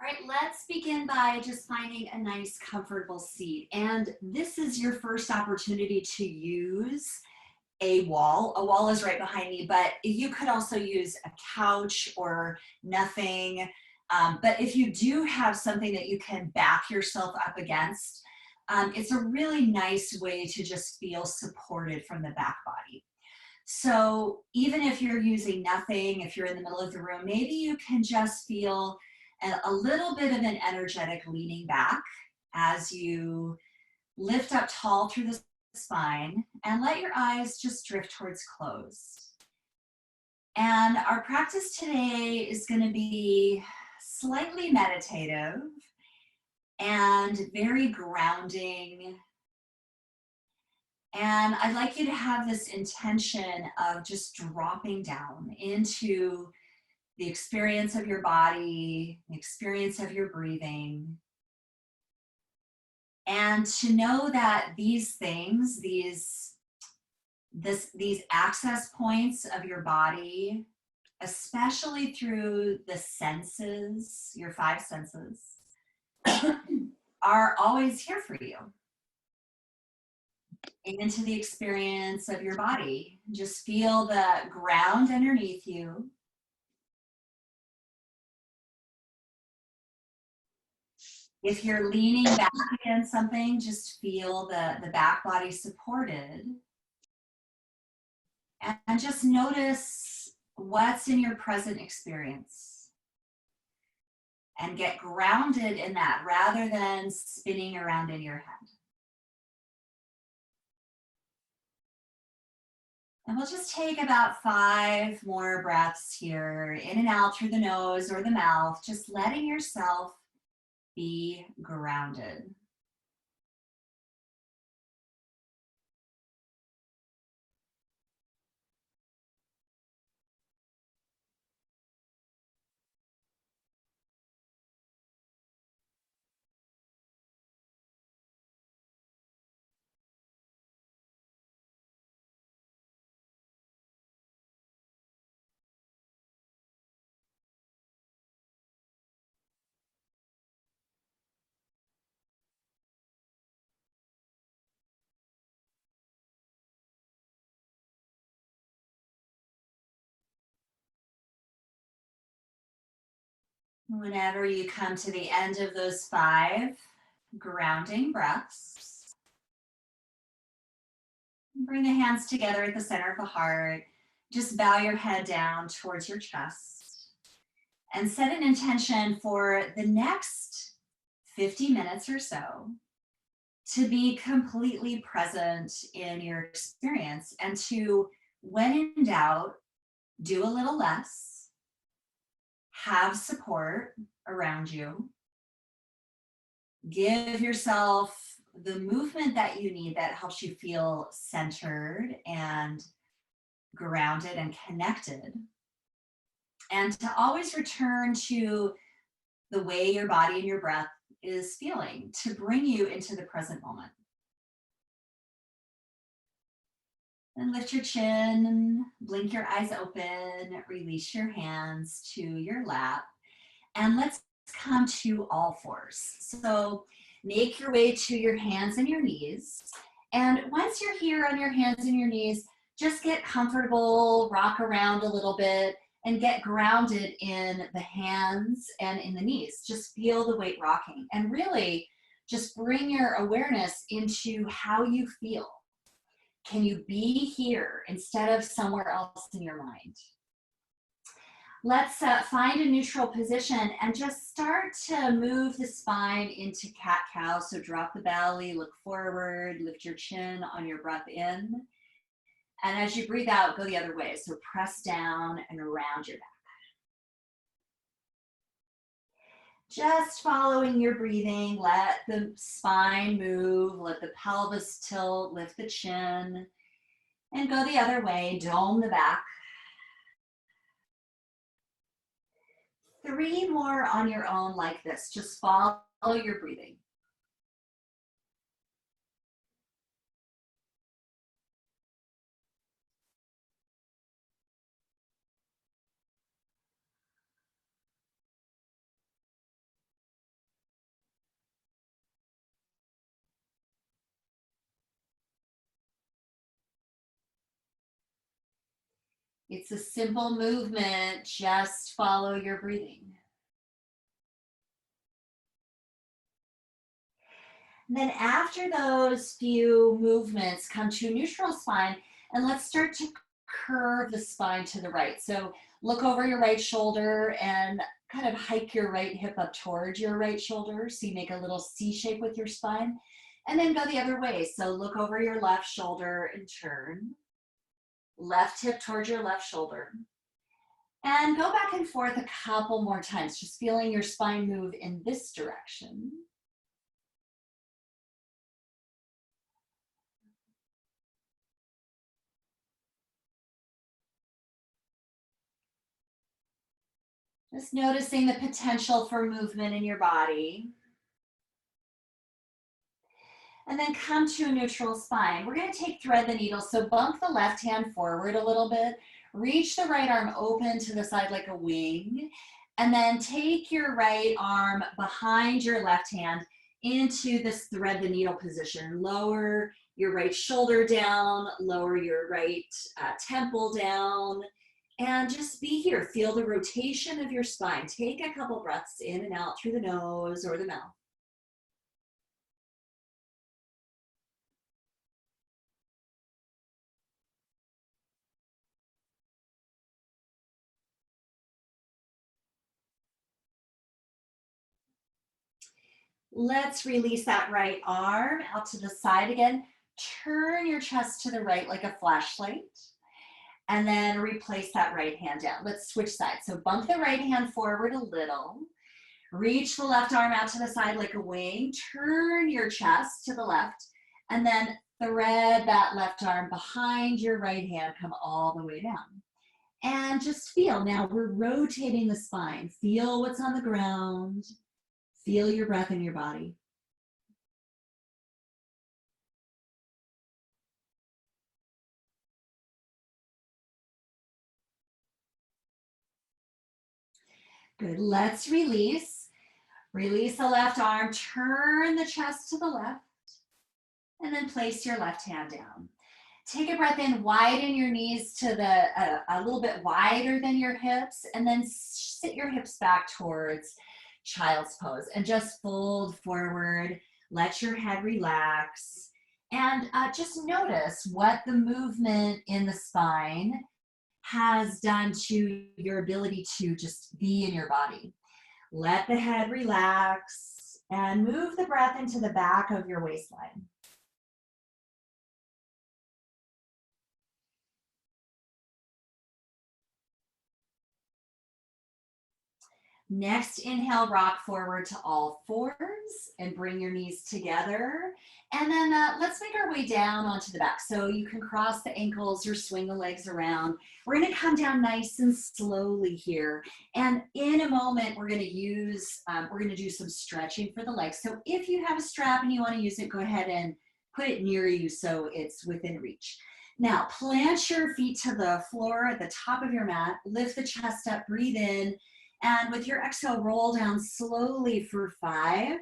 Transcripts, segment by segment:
All right, let's begin by just finding a nice, comfortable seat. And this is your first opportunity to use a wall. A wall is right behind me, but you could also use a couch or nothing. But if you do have something that you can back yourself up against, it's a really nice way to just feel supported from the back body. So even if you're using nothing, if you're in the middle of the room, maybe you can just feel a little bit of an energetic leaning back as you lift up tall through the spine and let your eyes just drift towards closed. And our practice today is going to be slightly meditative and very grounding. And I'd like you to have this intention of just dropping down into the experience of your body, the experience of your breathing. And to know that these things, these access points of your body, especially through the senses, your five senses, are always here for you. Into the experience of your body. Just feel the ground underneath you. If you're leaning back against something, just feel the back body supported. And just notice what's in your present experience. And get grounded in that rather than spinning around in your head. And we'll just take about 5 more breaths here, in and out through the nose or the mouth, just letting yourself be grounded. Whenever you come to the end of those 5 grounding breaths, bring the hands together at the center of the heart. Just bow your head down towards your chest and set an intention for the next 50 minutes or so to be completely present in your experience and to, when in doubt, do a little less, have support around you, give yourself the movement that you need that helps you feel centered and grounded and connected, and to always return to the way your body and your breath is feeling to bring you into the present moment. And lift your chin, blink your eyes open, release your hands to your lap, and let's come to all fours. So make your way to your hands and your knees. And once you're here on your hands and your knees, just get comfortable, rock around a little bit, and get grounded in the hands and in the knees. Just feel the weight rocking. And really, just bring your awareness into how you feel. Can you be here instead of somewhere else in your mind? Let's find a neutral position and just start to move the spine into cat-cow. So drop the belly, look forward, lift your chin on your breath in. And as you breathe out, go the other way. So press down and around your back. Just following your breathing, let the spine move, let the pelvis tilt, lift the chin, and go the other way, dome the back. 3 more on your own like this. Just follow your breathing. It's a simple movement. Just follow your breathing. And then after those few movements, come to neutral spine, and let's start to curve the spine to the right. So look over your right shoulder and kind of hike your right hip up towards your right shoulder. So you make a little C shape with your spine, and then go the other way. So look over your left shoulder and turn. Left hip towards your left shoulder. And go back and forth a couple more times, just feeling your spine move in this direction. Just noticing the potential for movement in your body. And then come to a neutral spine. We're going to take thread the needle. So bump the left hand forward a little bit. Reach the right arm open to the side like a wing. And then take your right arm behind your left hand into this thread the needle position. Lower your right shoulder down. Lower your right temple down. And just be here. Feel the rotation of your spine. Take a couple breaths in and out through the nose or the mouth. Let's release that right arm out to the side again. Turn your chest to the right like a flashlight. And then replace that right hand down. Let's switch sides. So bump the right hand forward a little. Reach the left arm out to the side like a wing. Turn your chest to the left. And then thread that left arm behind your right hand. Come all the way down. And just feel. Now we're rotating the spine. Feel what's on the ground. Feel your breath in your body. Good. Let's release. Release the left arm. Turn the chest to the left. And then place your left hand down. Take a breath in. Widen your knees to a little bit wider than your hips. And then sit your hips back towards child's pose. And just fold forward. Let your head relax. And just notice what the movement in the spine has done to your ability to just be in your body. Let the head relax and move the breath into the back of your waistline. Next, inhale, rock forward to all fours and bring your knees together. And then let's make our way down onto the back. So you can cross the ankles or swing the legs around. We're going to come down nice and slowly here. And in a moment, we're going to do some stretching for the legs. So if you have a strap and you want to use it, go ahead and put it near you so it's within reach. Now, plant your feet to the floor at the top of your mat. Lift the chest up, breathe in. And with your exhale, roll down slowly for 5,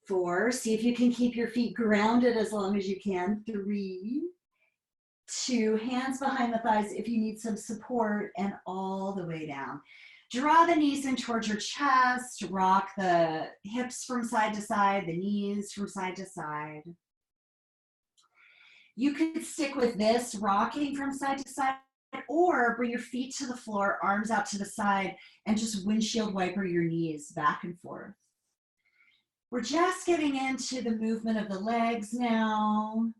4. See if you can keep your feet grounded as long as you can. 3, 2. Hands behind the thighs if you need some support, and all the way down. Draw the knees in towards your chest. Rock the hips from side to side, the knees from side to side. You could stick with this, rocking from side to side, or bring your feet to the floor, arms out to the side, and just windshield wiper your knees back and forth. We're just getting into the movement of the legs now,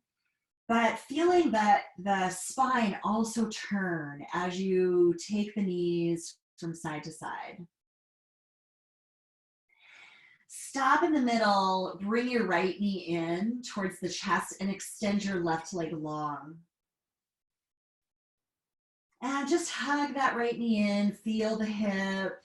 but feeling that the spine also turn as you take the knees from side to side. Stop in the middle, bring your right knee in towards the chest and extend your left leg long. And just hug that right knee in, feel the hip.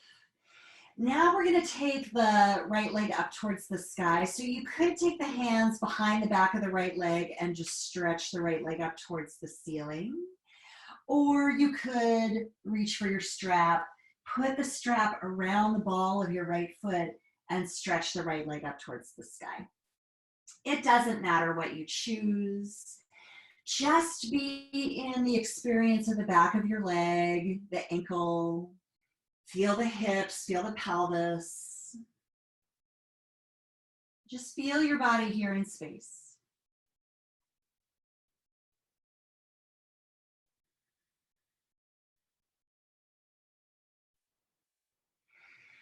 Now we're going to take the right leg up towards the sky. So you could take the hands behind the back of the right leg and just stretch the right leg up towards the ceiling. Or you could reach for your strap, put the strap around the ball of your right foot and stretch the right leg up towards the sky. It doesn't matter what you choose. Just be in the experience of the back of your leg, the ankle. Feel the hips, feel the pelvis. Just feel your body here in space.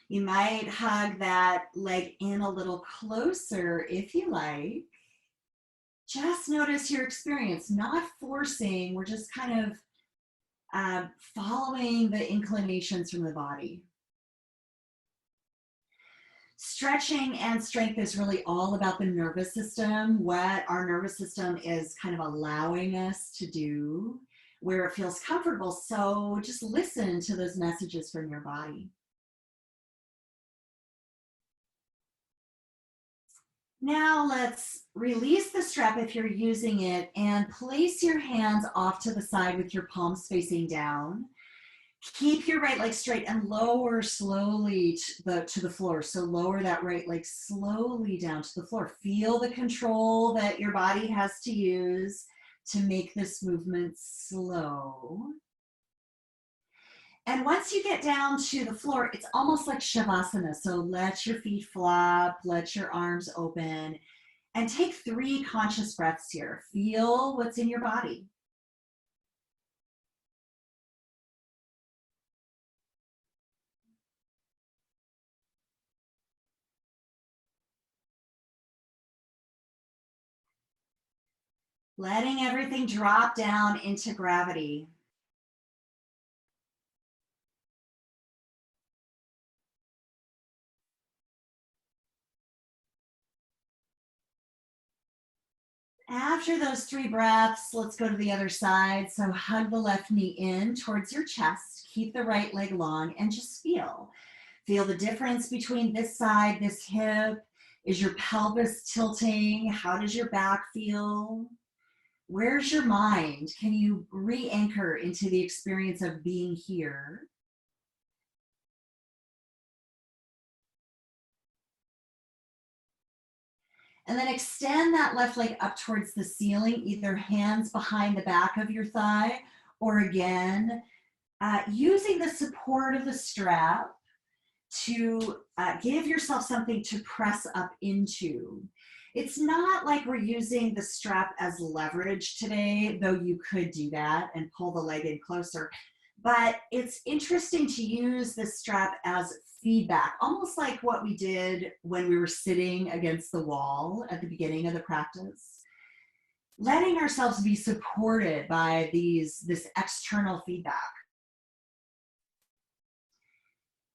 You might hug that leg in a little closer if you like. Just notice your experience, not forcing. We're just kind of following the inclinations from the body. Stretching and strength is really all about the nervous system, what our nervous system is kind of allowing us to do, where it feels comfortable. So just listen to those messages from your body. Now let's release the strap if you're using it and place your hands off to the side with your palms facing down. Keep your right leg straight and lower slowly to the floor. So lower that right leg slowly down to the floor. Feel the control that your body has to use to make this movement slow. And once you get down to the floor, it's almost like Shavasana. So let your feet flop, let your arms open, and take 3 conscious breaths here. Feel what's in your body. Letting everything drop down into gravity. After those 3 breaths, let's go to the other side. So hug the left knee in towards your chest. Keep the right leg long and just feel. Feel the difference between this side, this hip. Is your pelvis tilting? How does your back feel? Where's your mind? Can you re-anchor into the experience of being here? And then extend that left leg up towards the ceiling, either hands behind the back of your thigh, or again, using the support of the strap to give yourself something to press up into. It's not like we're using the strap as leverage today, though you could do that and pull the leg in closer. But it's interesting to use this strap as feedback, almost like what we did when we were sitting against the wall at the beginning of the practice. Letting ourselves be supported by this external feedback.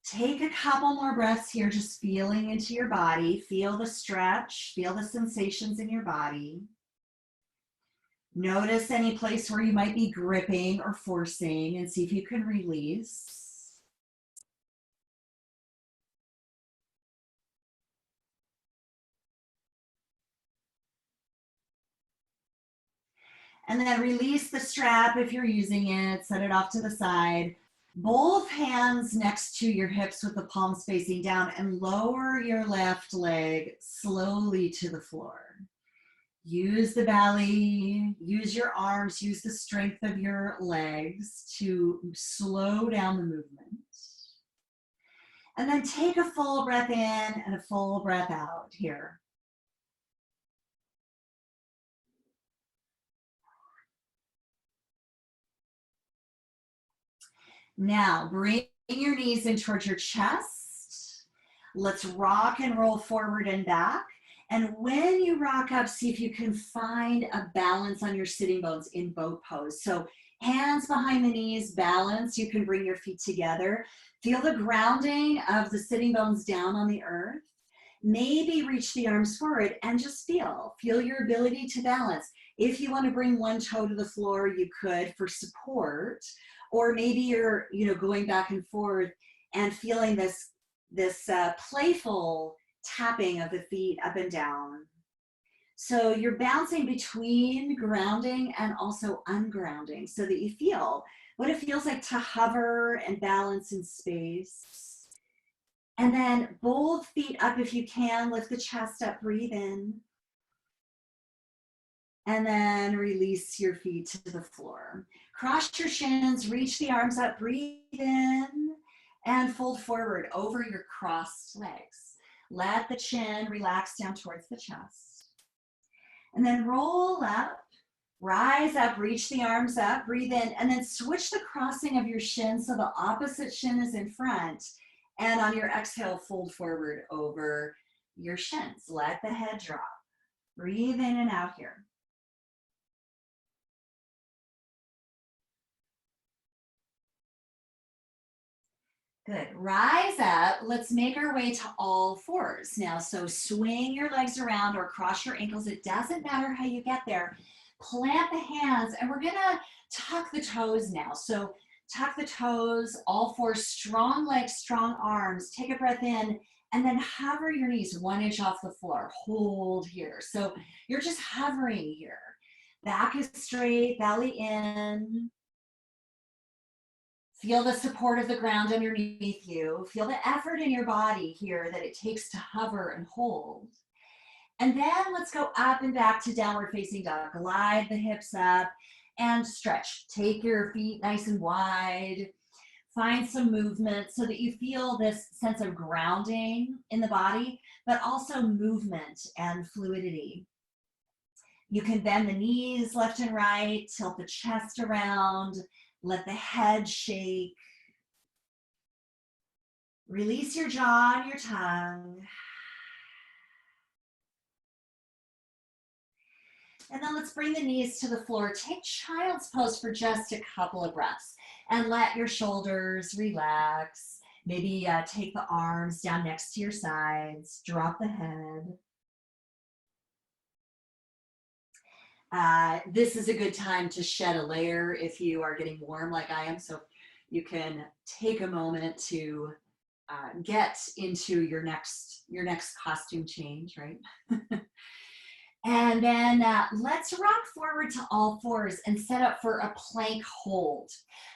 Take a couple more breaths here, just feeling into your body. Feel the stretch, feel the sensations in your body. Notice any place where you might be gripping or forcing and see if you can release. And then release the strap if you're using it, set it off to the side. Both hands next to your hips with the palms facing down and lower your left leg slowly to the floor. Use the belly, use your arms, use the strength of your legs to slow down the movement. And then take a full breath in and a full breath out here. Now, bring your knees in towards your chest. Let's rock and roll forward and back. And when you rock up, see if you can find a balance on your sitting bones in boat pose. So hands behind the knees, balance. You can bring your feet together. Feel the grounding of the sitting bones down on the earth. Maybe reach the arms forward and just feel your ability to balance. If you want to bring one toe to the floor, you could for support, or maybe you're going back and forth and feeling this playful tapping of the feet up and down. So you're bouncing between grounding and also ungrounding so that you feel what it feels like to hover and balance in space. And then both feet up if you can, lift the chest up, breathe in. And then release your feet to the floor. Cross your shins, reach the arms up, breathe in, and fold forward over your crossed legs. Let the chin relax down towards the chest. And then roll up, rise up, reach the arms up, breathe in, and then switch the crossing of your shins so the opposite shin is in front. And on your exhale, fold forward over your shins. Let the head drop. Breathe in and out here. Good. Rise up. Let's make our way to all fours now. So swing your legs around or cross your ankles. It doesn't matter how you get there. Plant the hands, and we're going to tuck the toes now. So tuck the toes, all fours, strong legs, strong arms. Take a breath in, and then hover your knees 1 inch off the floor. Hold here. So you're just hovering here. Back is straight, belly in. Feel the support of the ground underneath you. Feel the effort in your body here that it takes to hover and hold. And then let's go up and back to downward facing dog. Glide the hips up and stretch. Take your feet nice and wide. Find some movement so that you feel this sense of grounding in the body, but also movement and fluidity. You can bend the knees left and right, tilt the chest around, let the head shake. Release your jaw and your tongue. And then let's bring the knees to the floor. Take child's pose for just a couple of breaths and let your shoulders relax. Maybe take the arms down next to your sides. Drop the head. This is a good time to shed a layer if you are getting warm like I am. So you can take a moment to get into your next costume change, right? And then let's rock forward to all fours and set up for a plank hold.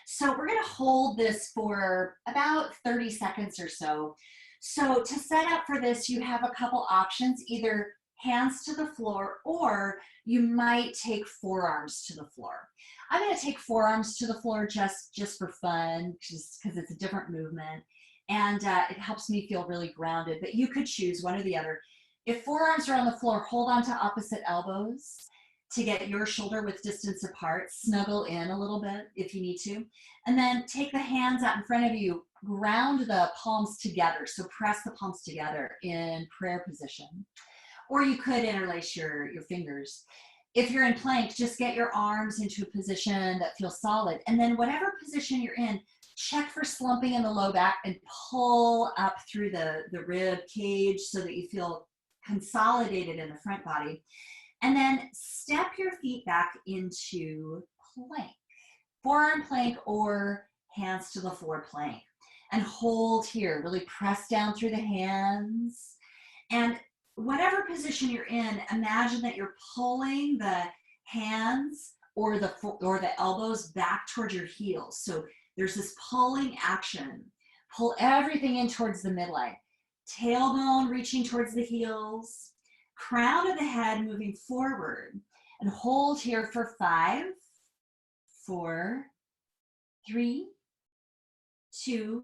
So we're going to hold this for about 30 seconds or so. So to set up for this, you have a couple options, either hands to the floor, or you might take forearms to the floor. I'm going to take forearms to the floor just for fun, just because it's a different movement, and it helps me feel really grounded, but you could choose one or the other. If forearms are on the floor, hold on to opposite elbows to get your shoulder width distance apart. Snuggle in a little bit if you need to. And then take the hands out in front of you. Ground the palms together. So press the palms together in prayer position. Or you could interlace your fingers. If you're in plank, just get your arms into a position that feels solid. And then whatever position you're in, check for slumping in the low back and pull up through the rib cage so that you feel consolidated in the front body. And then step your feet back into plank, forearm plank or hands to the floor plank, and hold here. Really press down through the hands. And whatever position you're in, imagine that you're pulling the hands or the elbows back towards your heels. So there's this pulling action. Pull everything in towards the midline. Tailbone reaching towards the heels, crown of the head moving forward, and hold here for 5, 4, 3, 2,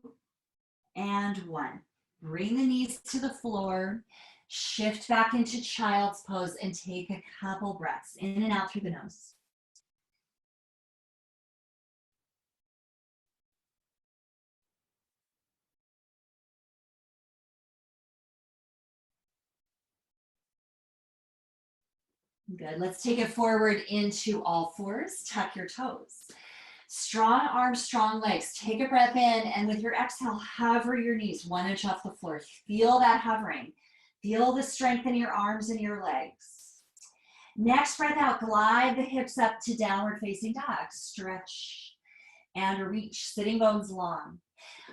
and 1. Bring the knees to the floor, shift back into child's pose, and take a couple breaths in and out through the nose. Good. Let's take it forward into all fours. Tuck your toes. Strong arms, strong legs. Take a breath in, and with your exhale, hover your knees 1 inch off the floor. Feel that hovering. Feel the strength in your arms and your legs. Next breath out, glide the hips up to downward facing dog. Stretch and reach, sitting bones long.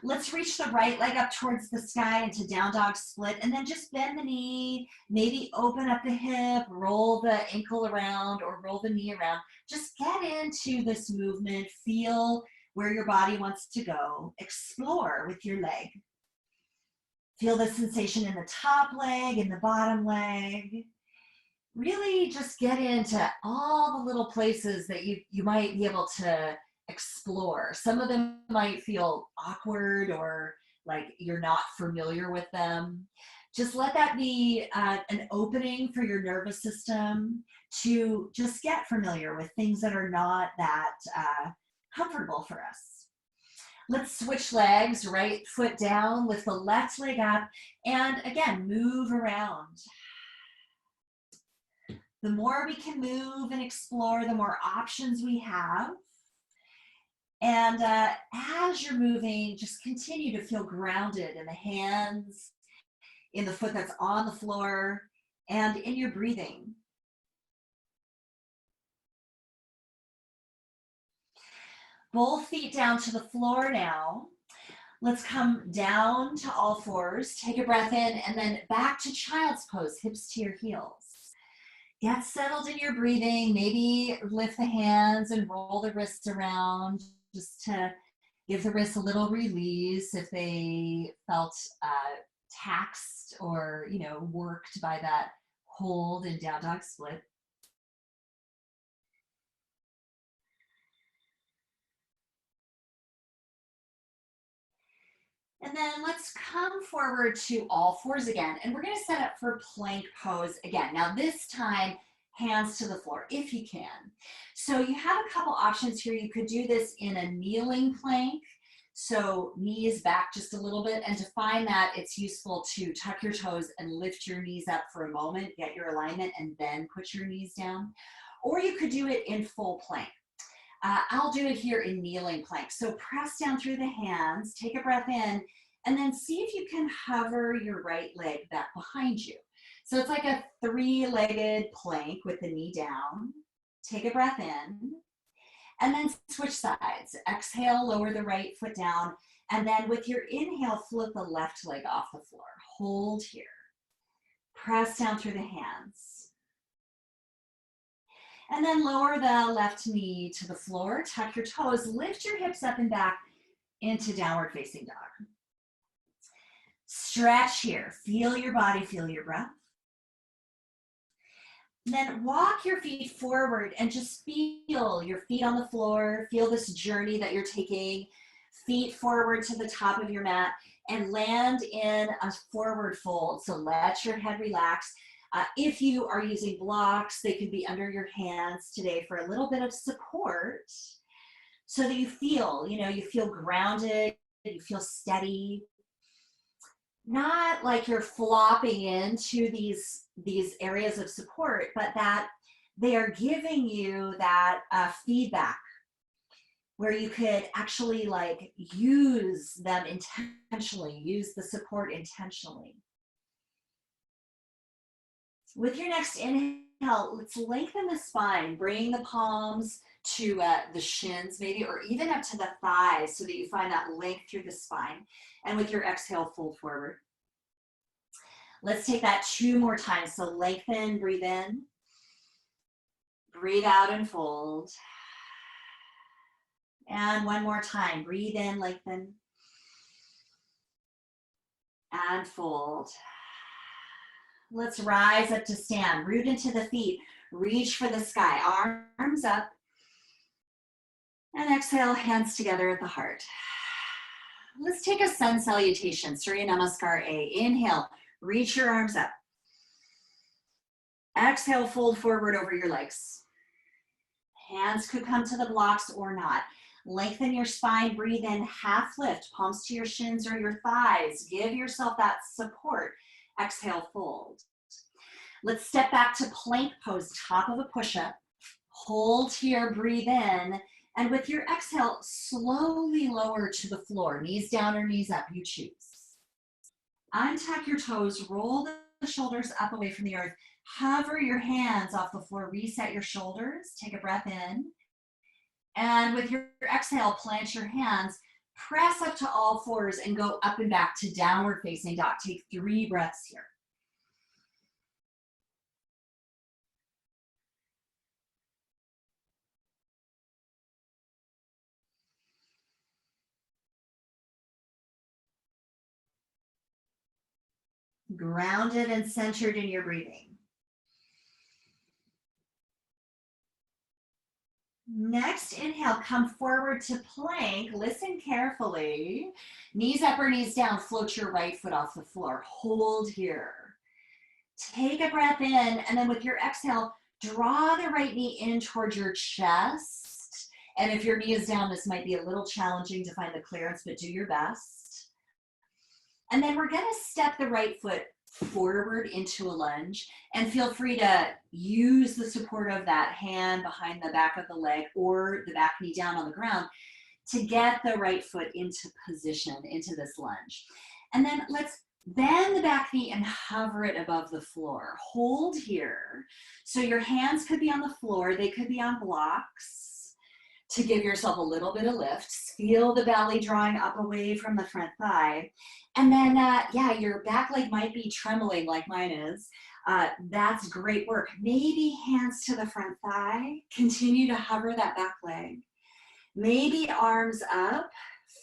Let's reach the right leg up towards the sky into down dog split, and then just bend the knee, maybe open up the hip, roll the ankle around or roll the knee around. Just get into this movement, feel where your body wants to go, explore with your leg. Feel the sensation in the top leg, in the bottom leg. really just get into all the little places that you might be able to explore. Some of them might feel awkward or like you're not familiar with them. Just let that be an opening for your nervous system to just get familiar with things that are not that comfortable for us. Let's switch legs, right foot down, lift the left leg up, and again, move around. The more we can move and explore, the more options we have. And as you're moving, just continue to feel grounded in the hands, in the foot that's on the floor, and in your breathing. Both feet down to the floor now. Let's come down to all fours, take a breath in, and then back to child's pose, hips to your heels. Get settled in your breathing. Maybe lift the hands and roll the wrists around just to give the wrists a little release if they felt taxed or worked by that hold in down dog split. And then let's come forward to all fours again. And we're going to set up for plank pose again. Now this time, hands to the floor if you can. So you have a couple options here. You could do this in a kneeling plank. So knees back just a little bit. And to find that, it's useful to tuck your toes and lift your knees up for a moment, get your alignment, and then put your knees down. Or you could do it in full plank. I'll do it here in kneeling plank. So press down through the hands, take a breath in, and then see if you can hover your right leg back behind you. So it's like a three-legged plank with the knee down. Take a breath in, and then switch sides. Exhale, lower the right foot down, and then with your inhale, flip the left leg off the floor. Hold here. Press down through the hands. And then lower the left knee to the floor, tuck your toes, lift your hips up and back into downward facing dog. Stretch here, feel your body, feel your breath. And then walk your feet forward and just feel your feet on the floor, feel this journey that you're taking, feet forward to the top of your mat and land in a forward fold. So let your head relax. If you are using blocks, they could be under your hands today for a little bit of support so that you feel grounded, you feel steady. Not like you're flopping into these areas of support, but that they are giving you that feedback where you could actually use them intentionally, use the support intentionally. With your next inhale, let's lengthen the spine. Bring the palms to the shins maybe, or even up to the thighs so that you find that length through the spine. And with your exhale, fold forward. Let's take that 2 more times. So lengthen, breathe in. Breathe out and fold. And 1 more time. Breathe in, lengthen. And fold. Let's rise up to stand. Root into the feet. Reach for the sky. Arms up. And exhale, hands together at the heart. Let's take a sun salutation. Surya Namaskar A. Inhale. Reach your arms up. Exhale, fold forward over your legs. Hands could come to the blocks or not. Lengthen your spine, breathe in, half lift, palms to your shins or your thighs. Give yourself that support. Exhale, fold. Let's step back to plank pose, top of a push-up. Hold here, breathe in. And with your exhale, slowly lower to the floor. Knees down or knees up, you choose. Untuck your toes, roll the shoulders up away from the earth. Hover your hands off the floor, reset your shoulders. Take a breath in. And with your exhale, plant your hands, press up to all fours and go up and back to downward facing dog. Take 3 breaths here. Grounded and centered in your breathing. Next, inhale, come forward to plank. Listen carefully. Knees up or knees down. Float your right foot off the floor. Hold here. Take a breath in, and then with your exhale, draw the right knee in towards your chest. And if your knee is down, this might be a little challenging to find the clearance, but do your best. And then we're gonna step the right foot forward into a lunge, and feel free to use the support of that hand behind the back of the leg or the back knee down on the ground to get the right foot into position, into this lunge. And then let's bend the back knee and hover it above the floor. Hold here. So your hands could be on the floor, they could be on blocks to give yourself a little bit of lift. Feel the belly drawing up away from the front thigh. And then, yeah, your back leg might be trembling like mine is. That's great work. Maybe hands to the front thigh. Continue to hover that back leg. Maybe arms up.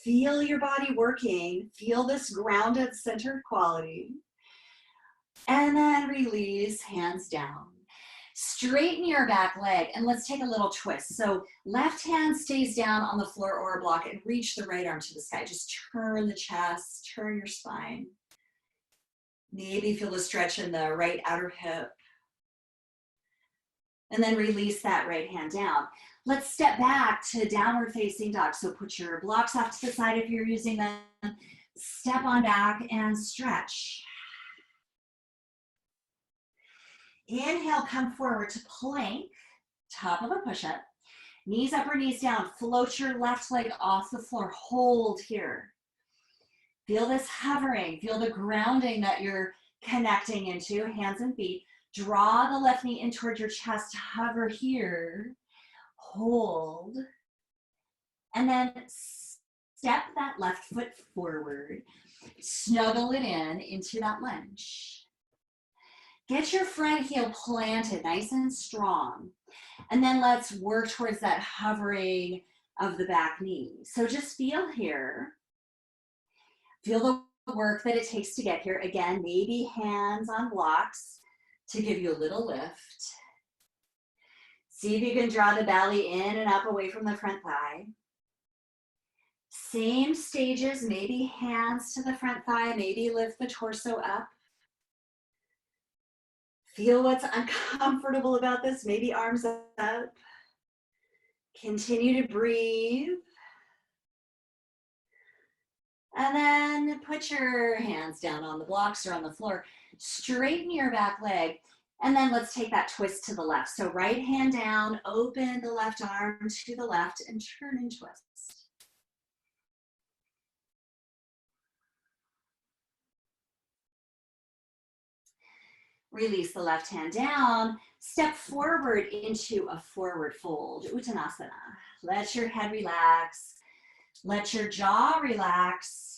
Feel your body working. Feel this grounded, centered quality. And then release, hands down. Straighten your back leg, and let's take a little twist. So left hand stays down on the floor or a block, and reach the right arm to the sky. Just turn the chest, turn your spine. Maybe feel the stretch in the right outer hip. And then release that right hand down. Let's step back to downward facing dog. So put your blocks off to the side if you're using them. Step on back and stretch. Inhale, come forward to plank, top of a push-up. Knees up or knees down. Float your left leg off the floor. Hold here. Feel this hovering. Feel the grounding that you're connecting into, hands and feet. Draw the left knee in towards your chest. Hover here. Hold. And then step that left foot forward. Snuggle it in into that lunge. Get your front heel planted nice and strong. And then let's work towards that hovering of the back knee. So just feel here. Feel the work that it takes to get here. Again, maybe hands on blocks to give you a little lift. See if you can draw the belly in and up away from the front thigh. Same stages, maybe hands to the front thigh, maybe lift the torso up. Feel what's uncomfortable about this, maybe arms up. Continue to breathe. And then put your hands down on the blocks or on the floor. Straighten your back leg. And then let's take that twist to the left. So right hand down, open the left arm to the left and turn and twist. Release the left hand down, step forward into a forward fold, Uttanasana. Let your head relax, let your jaw relax.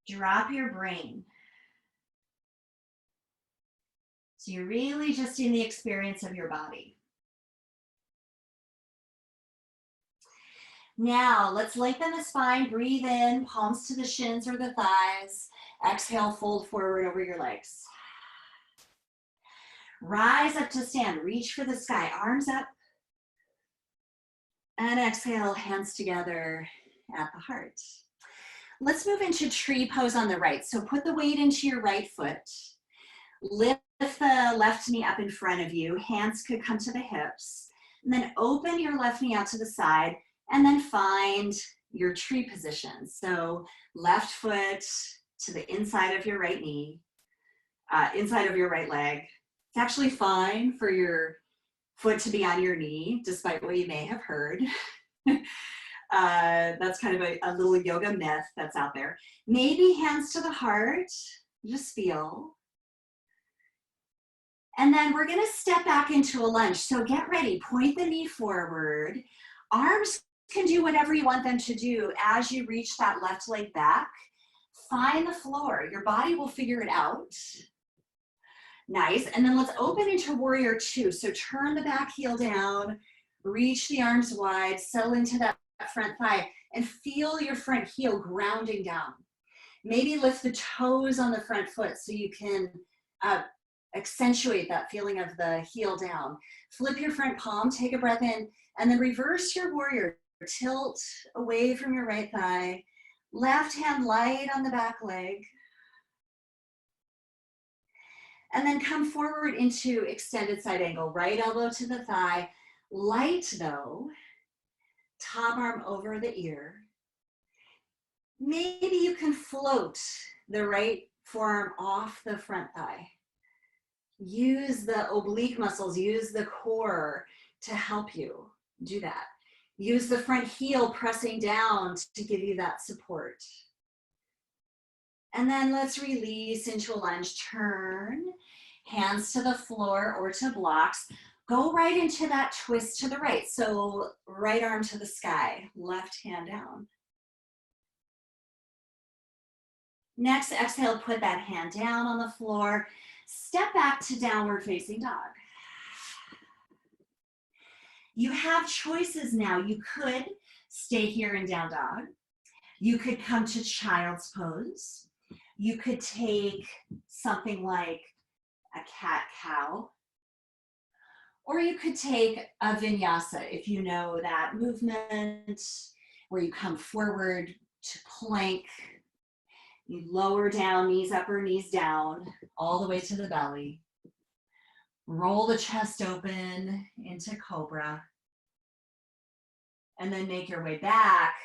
Drop your brain. So you're really just in the experience of your body. Now let's lengthen the spine, breathe in, palms to the shins or the thighs. Exhale, fold forward over your legs. Rise up to stand, reach for the sky, arms up. And exhale, hands together at the heart. Let's move into tree pose on the right. So put the weight into your right foot. Lift the left knee up in front of you. Hands could come to the hips. And then open your left knee out to the side and then find your tree position. So left foot to the inside of your right knee, inside of your right leg. It's actually fine for your foot to be on your knee, despite what you may have heard. That's kind of a little yoga myth that's out there. Maybe hands to the heart, just feel. And then we're gonna step back into a lunge. So get ready, point the knee forward. Arms can do whatever you want them to do as you reach that left leg back. Find the floor, your body will figure it out. Nice, and then let's open into warrior two. So turn the back heel down, reach the arms wide, settle into that front thigh, and feel your front heel grounding down. Maybe lift the toes on the front foot so you can accentuate that feeling of the heel down. Flip your front palm, take a breath in, and then reverse your warrior. Tilt away from your right thigh. Left hand light on the back leg. And then come forward into extended side angle. Right elbow to the thigh. Light though. Top arm over the ear. Maybe you can float the right forearm off the front thigh. Use the oblique muscles, use the core to help you do that. Use the front heel pressing down to give you that support. And then let's release into a lunge. Turn, hands to the floor or to blocks. Go right into that twist to the right. So right arm to the sky, left hand down. Next, exhale, put that hand down on the floor. Step back to downward facing dog. You have choices now. You could stay here in down dog. You could come to child's pose. You could take something like a cat-cow. Or you could take a vinyasa, if you know that movement, where you come forward to plank. You lower down, knees up or knees down, all the way to the belly. Roll the chest open into cobra. And then make your way back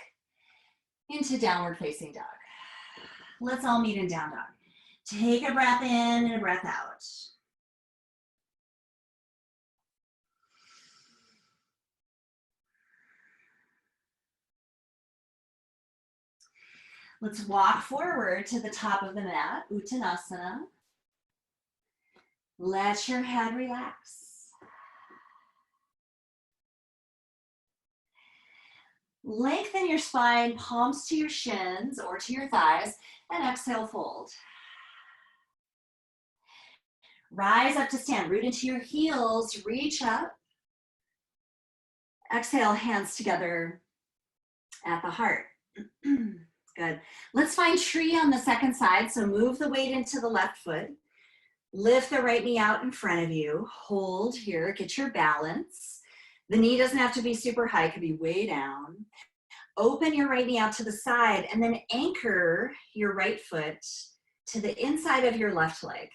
into downward facing dog. Let's all meet in down dog. Take a breath in and a breath out. Let's walk forward to the top of the mat, Uttanasana. Let your head relax. Lengthen your spine, palms to your shins or to your thighs, and exhale, fold. Rise up to stand, root into your heels, reach up. Exhale, hands together at the heart. Good. Let's find tree on the second side. So move the weight into the left foot. Lift the right knee out in front of you. Hold here, get your balance. The knee doesn't have to be super high, it could be way down. Open your right knee out to the side and then anchor your right foot to the inside of your left leg.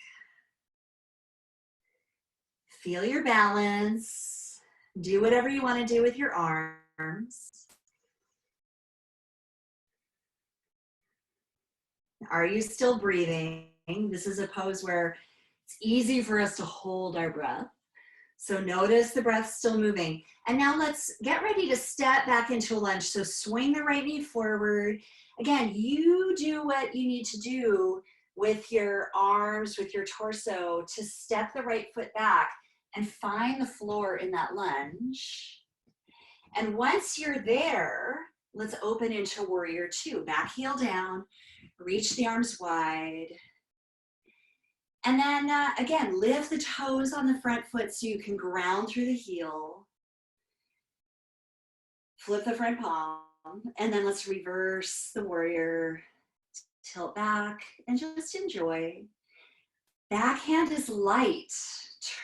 Feel your balance. Do whatever you want to do with your arms. Are you still breathing? This is a pose where it's easy for us to hold our breath. So notice the breath still moving. And now let's get ready to step back into a lunge. So swing the right knee forward. Again, you do what you need to do with your arms, with your torso to step the right foot back and find the floor in that lunge. And once you're there, let's open into warrior two. Back heel down, reach the arms wide. And then again, lift the toes on the front foot so you can ground through the heel. Flip the front palm, and then let's reverse the warrior, tilt back, and just enjoy. Backhand is light.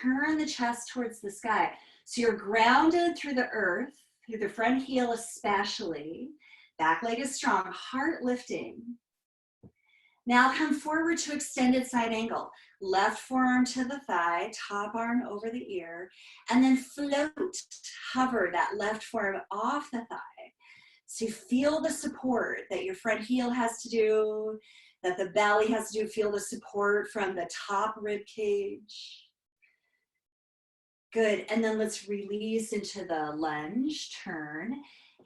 Turn the chest towards the sky. So you're grounded through the earth, through the front heel especially. Back leg is strong, heart lifting. Now come forward to extended side angle. Left forearm to the thigh, top arm over the ear, and then float, hover that left forearm off the thigh. So you feel the support that your front heel has to do, that the belly has to do. Feel the support from the top rib cage. Good, and then let's release into the lunge, turn.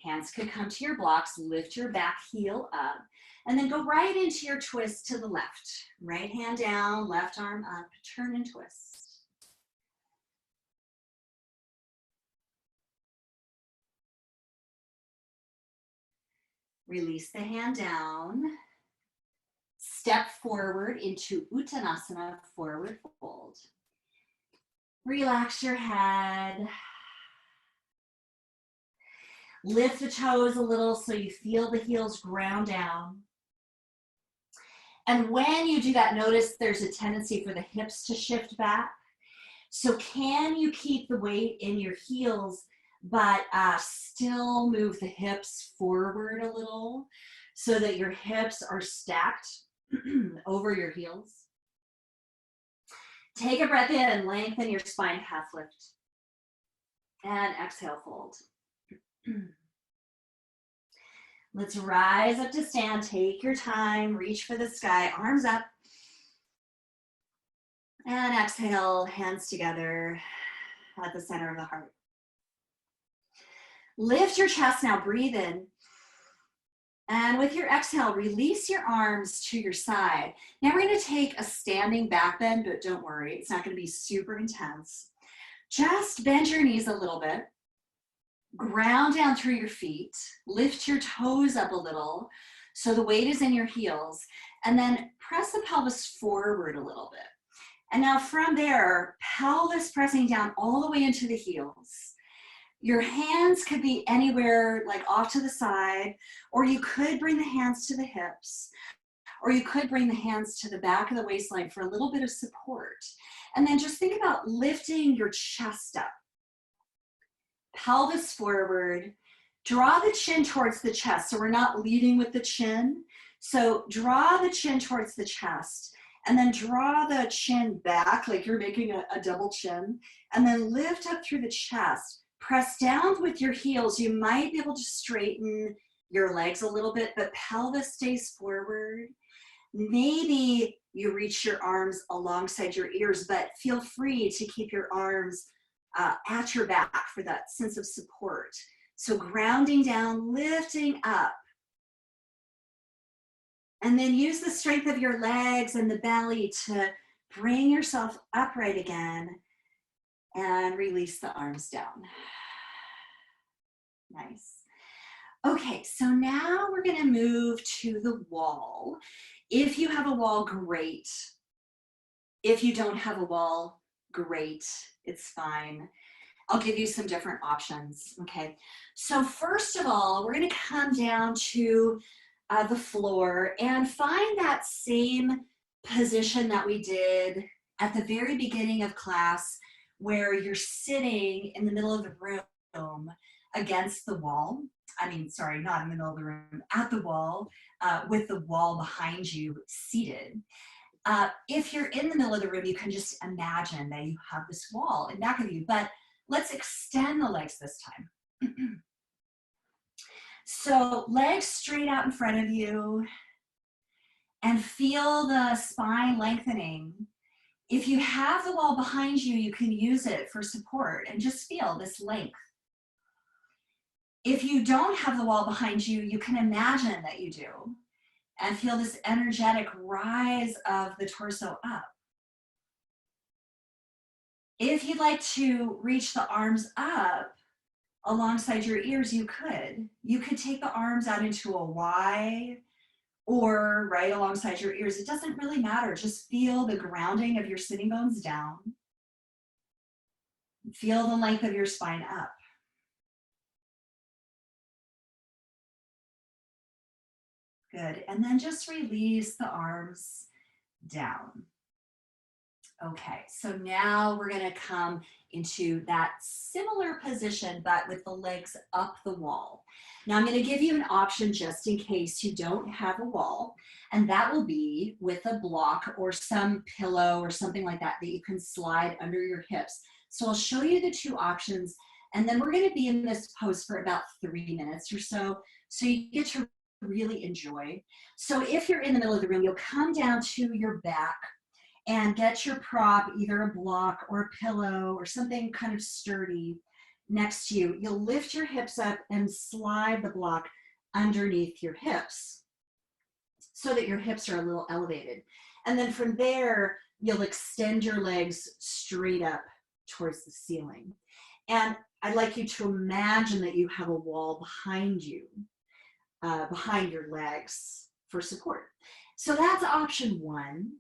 Hands could come to your blocks, lift your back heel up, and then go right into your twist to the left. Right hand down, left arm up, turn and twist. Release the hand down. Step forward into Uttanasana, forward fold. Relax your head. Lift the toes a little so you feel the heels ground down. And when you do that, notice there's a tendency for the hips to shift back. So can you keep the weight in your heels, but still move the hips forward a little so that your hips are stacked over your heels? Take a breath in and lengthen your spine, half lift. And exhale, fold. Let's rise up to stand. Take your time, reach for the sky, arms up. And exhale, hands together at the center of the heart. Lift your chest now, breathe in. And with your exhale, release your arms to your side. Now we're going to take a standing back bend, but don't worry, it's not going to be super intense. Just bend your knees a little bit. Ground down through your feet. Lift your toes up a little so the weight is in your heels. And then press the pelvis forward a little bit. And now from there, pelvis pressing down all the way into the heels. Your hands could be anywhere, like off to the side, or you could bring the hands to the hips, or you could bring the hands to the back of the waistline for a little bit of support. And then just think about lifting your chest up. Pelvis forward. Draw the chin towards the chest. So we're not leading with the chin. So draw the chin towards the chest. And then draw the chin back like you're making a double chin. And then lift up through the chest. Press down with your heels. You might be able to straighten your legs a little bit, but pelvis stays forward. Maybe you reach your arms alongside your ears, but feel free to keep your arms at your back for that sense of support. So grounding down, lifting up. And then use the strength of your legs and the belly to bring yourself upright again and release the arms down. Nice. Okay, so now we're going to move to the wall. If you have a wall, great. If you don't have a wall, great. It's fine. I'll give you some different options. Okay, so first of all, we're going to come down to the floor and find that same position that we did at the very beginning of class, where you're sitting in the middle of the room against the wall. I mean, sorry, not in the middle of the room, at the wall, with the wall behind you seated. If you're in the middle of the room, you can just imagine that you have this wall in back of you, but let's extend the legs this time. So legs straight out in front of you and feel the spine lengthening. If you have the wall behind you, you can use it for support and just feel this length. If you don't have the wall behind you, you can imagine that you do and feel this energetic rise of the torso up. If you'd like to reach the arms up alongside your ears, you could. You could take the arms out into a Y or right alongside your ears. It doesn't really matter. Just feel the grounding of your sitting bones down. Feel the length of your spine up. Good. And then just release the arms down. Okay, so now we're going to come into that similar position, but with the legs up the wall. Now I'm going to give you an option just in case you don't have a wall, and that will be with a block or some pillow or something like that that you can slide under your hips. So I'll show you the two options, and then we're going to be in this pose for about 3 minutes or so you get to really enjoy. So if you're in the middle of the room, you'll come down to your back and get your prop, either a block or a pillow or something kind of sturdy next to you. You'll lift your hips up and slide the block underneath your hips so that your hips are a little elevated. And then from there, you'll extend your legs straight up towards the ceiling. And I'd like you to imagine that you have a wall behind you, behind your legs for support. So that's option one.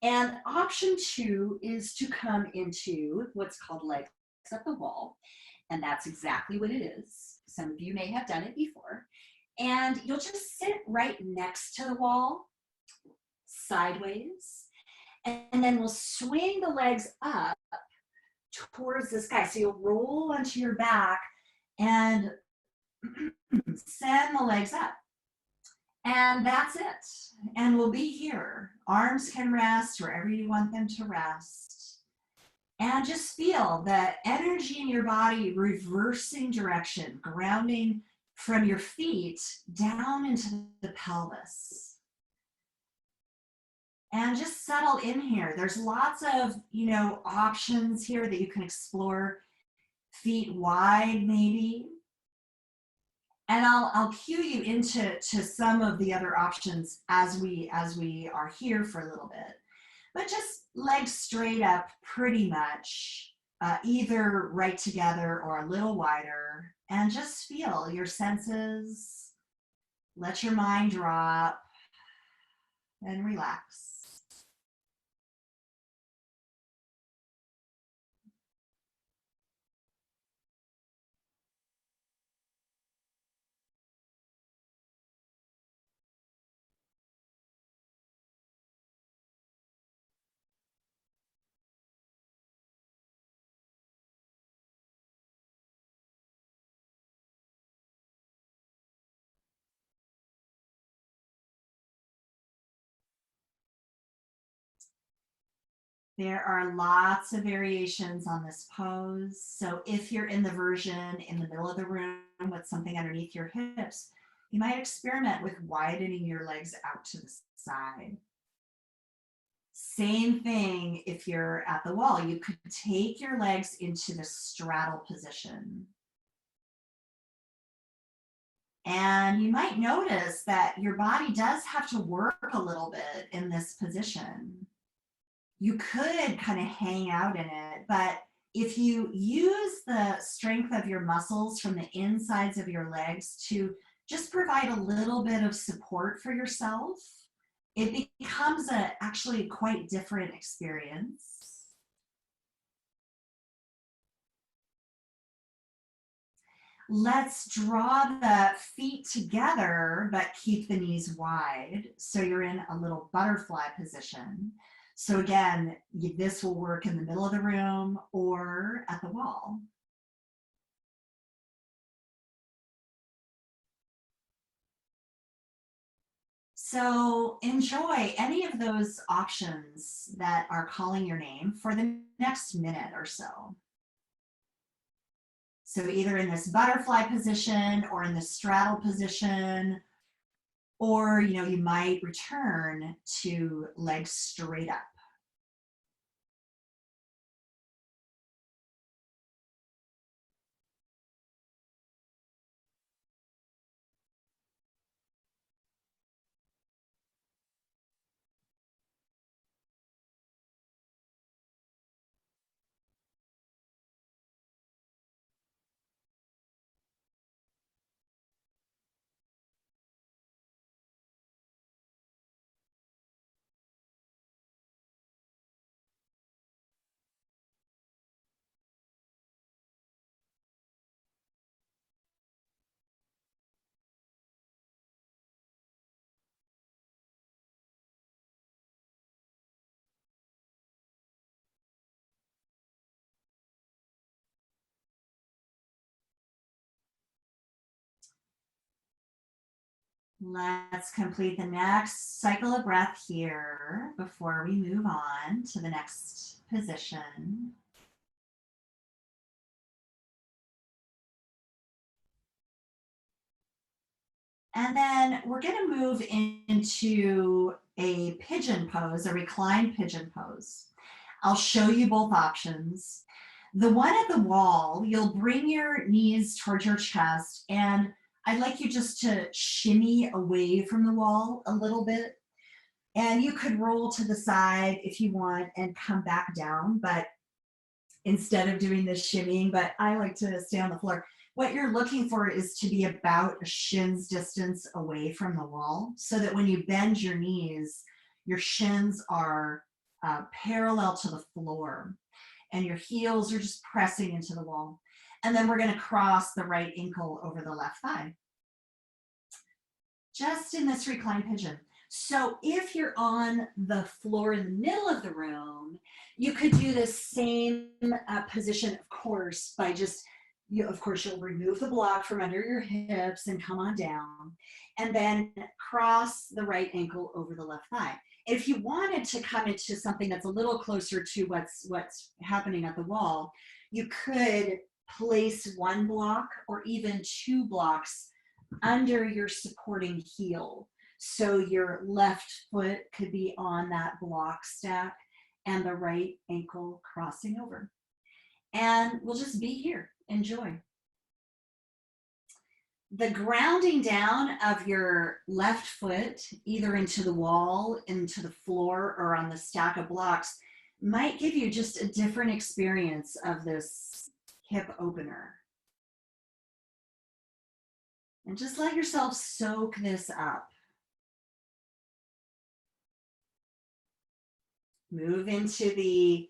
And option two is to come into what's called legs up the wall. And that's exactly what it is. Some of you may have done it before. And you'll just sit right next to the wall, sideways. And then we'll swing the legs up towards the sky. So you'll roll onto your back and send the legs up. And that's it. And we'll be here. Arms can rest wherever you want them to rest. And just feel the energy in your body reversing direction, grounding from your feet down into the pelvis. And just settle in here. There's lots of, options here that you can explore. Feet wide, maybe. And I'll cue you into some of the other options as we are here for a little bit. But just legs straight up, pretty much, either right together or a little wider, and just feel your senses. Let your mind drop and relax. There are lots of variations on this pose. So if you're in the version in the middle of the room with something underneath your hips, you might experiment with widening your legs out to the side. Same thing if you're at the wall. You could take your legs into the straddle position. And you might notice that your body does have to work a little bit in this position. You could kind of hang out in it, but if you use the strength of your muscles from the insides of your legs to just provide a little bit of support for yourself, it becomes actually quite different experience. Let's draw the feet together, but keep the knees wide. So you're in a little butterfly position. So again, this will work in the middle of the room or at the wall. So enjoy any of those options that are calling your name for the next minute or so. So either in this butterfly position or in the straddle position, or you might return to legs straight up. Let's complete the next cycle of breath here before we move on to the next position. And then we're going to move into a pigeon pose, a reclined pigeon pose. I'll show you both options. The one at the wall, you'll bring your knees towards your chest, and I'd like you just to shimmy away from the wall a little bit. And you could roll to the side if you want and come back down, but instead of doing this shimmying, but I like to stay on the floor. What you're looking for is to be about a shin's distance away from the wall so that when you bend your knees, your shins are parallel to the floor and your heels are just pressing into the wall. And then we're going to cross the right ankle over the left thigh. Just in this reclined pigeon. So if you're on the floor in the middle of the room, you could do the same position, of course, by just, of course, you'll remove the block from under your hips and come on down, and then cross the right ankle over the left thigh. If you wanted to come into something that's a little closer to what's happening at the wall, you could place one block or even two blocks under your supporting heel. So your left foot could be on that block stack and the right ankle crossing over. And we'll just be here. Enjoy. The grounding down of your left foot, either into the wall, into the floor, or on the stack of blocks, might give you just a different experience of this hip opener. And just let yourself soak this up. Move into the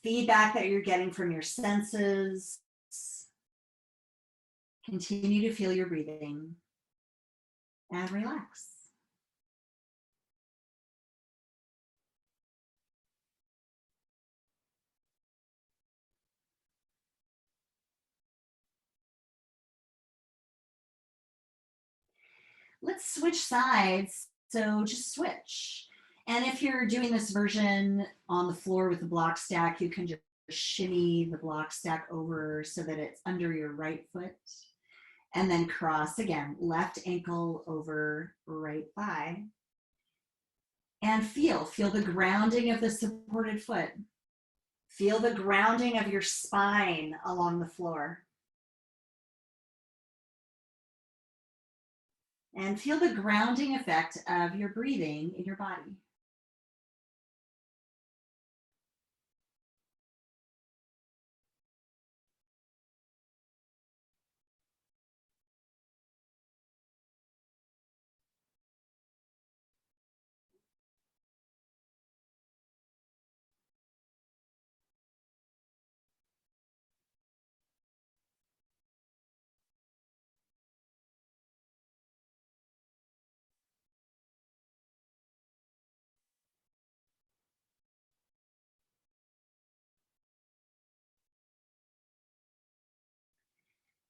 feedback that you're getting from your senses. Continue to feel your breathing and relax. Let's switch sides. So just switch. And if you're doing this version on the floor with the block stack, you can just shimmy the block stack over so that it's under your right foot. And then cross again, left ankle over right thigh. And feel the grounding of the supported foot. Feel the grounding of your spine along the floor. And feel the grounding effect of your breathing in your body.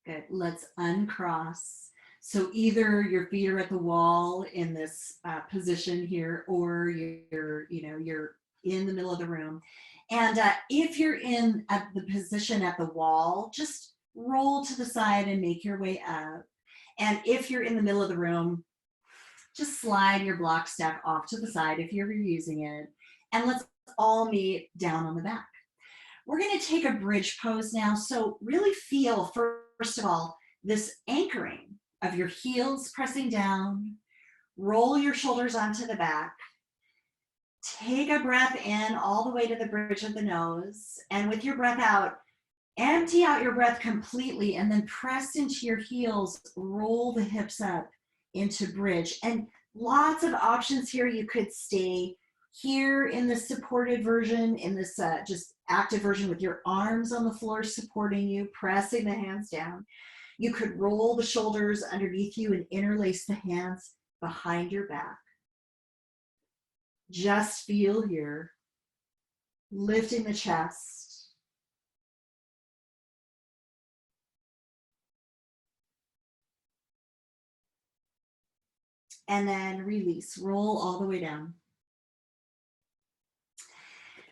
Good. Let's uncross. So either your feet are at the wall in this position here, or you're in the middle of the room. And if you're in the position at the wall, just roll to the side and make your way up. And if you're in the middle of the room, just slide your block stack off to the side if you're using it. And let's all meet down on the back. We're going to take a bridge pose now. So really feel, first of all, this anchoring of your heels pressing down. Roll your shoulders onto the back. Take a breath in all the way to the bridge of the nose. And with your breath out, empty out your breath completely and then press into your heels. Roll the hips up into bridge. And lots of options here. You could stay here in the supported version, in this just active version with your arms on the floor supporting you, pressing the hands down. You could roll the shoulders underneath you and interlace the hands behind your back. Just feel here, lifting the chest. And then release, roll all the way down.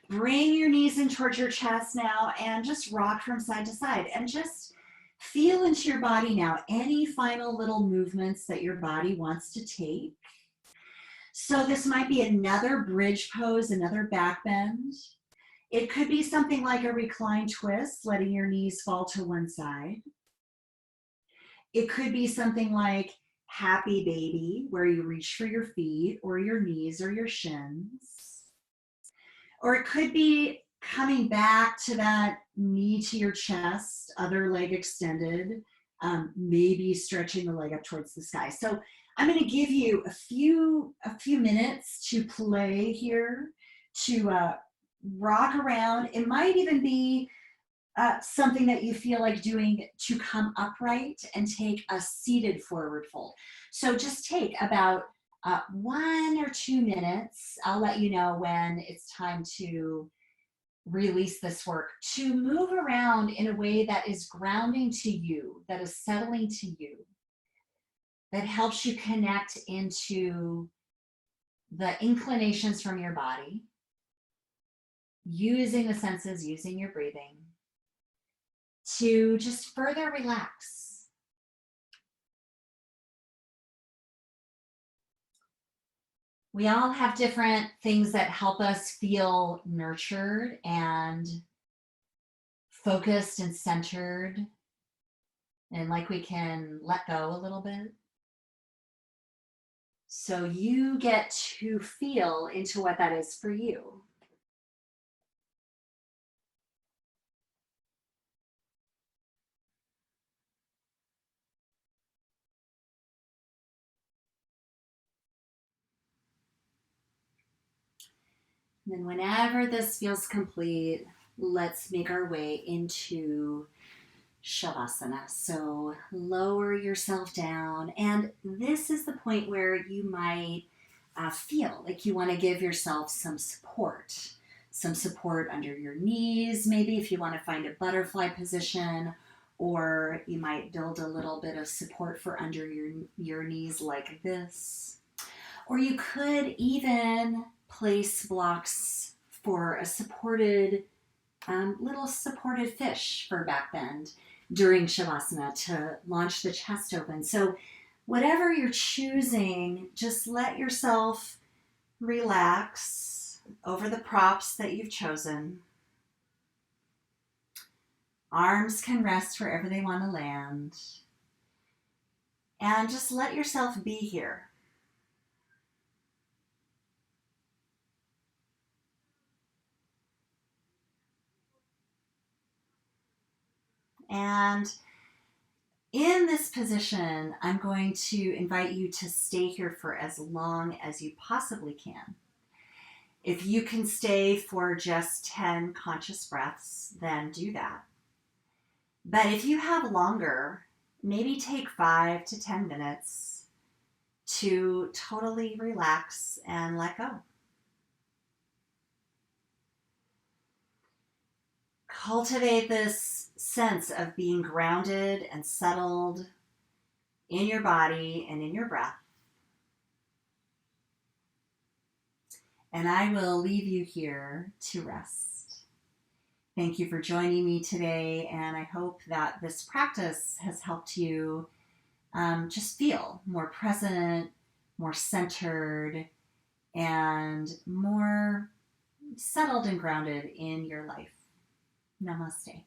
Bring your knees in towards your chest now and just rock from side to side and just feel into your body now any final little movements that your body wants to take. So this might be another bridge pose, another back bend. It could be something like a reclined twist, letting your knees fall to one side. It could be something like happy baby, where you reach for your feet or your knees or your shins. Or it could be coming back to that knee to your chest, other leg extended, maybe stretching the leg up towards the sky. So I'm going to give you a few minutes to play here, to rock around. It might even be something that you feel like doing to come upright and take a seated forward fold. So just take about 1 or 2 minutes. I'll let you know when it's time to release this work, to move around in a way that is grounding to you, that is settling to you, that helps you connect into the inclinations from your body, using the senses, using your breathing to just further relax. We all have different things that help us feel nurtured and focused and centered, and like we can let go a little bit. So you get to feel into what that is for you. And then whenever this feels complete, let's make our way into Shavasana. So lower yourself down. And this is the point where you might feel like you want to give yourself some support. Some support under your knees, maybe if you want to find a butterfly position, or you might build a little bit of support for under your knees like this. Or you could even place blocks for a supported little supported fish for back bend during Shavasana to launch the chest open. So whatever you're choosing, just let yourself relax over the props that you've chosen. Arms can rest wherever they want to land. And just let yourself be here. And in this position, I'm going to invite you to stay here for as long as you possibly can. If you can stay for just 10 conscious breaths, then do that. But if you have longer, maybe take 5 to 10 minutes to totally relax and let go. Cultivate this sense of being grounded and settled in your body and in your breath. And I will leave you here to rest. Thank you for joining me today, and I hope that this practice has helped you just feel more present, more centered, and more settled and grounded in your life. Namaste.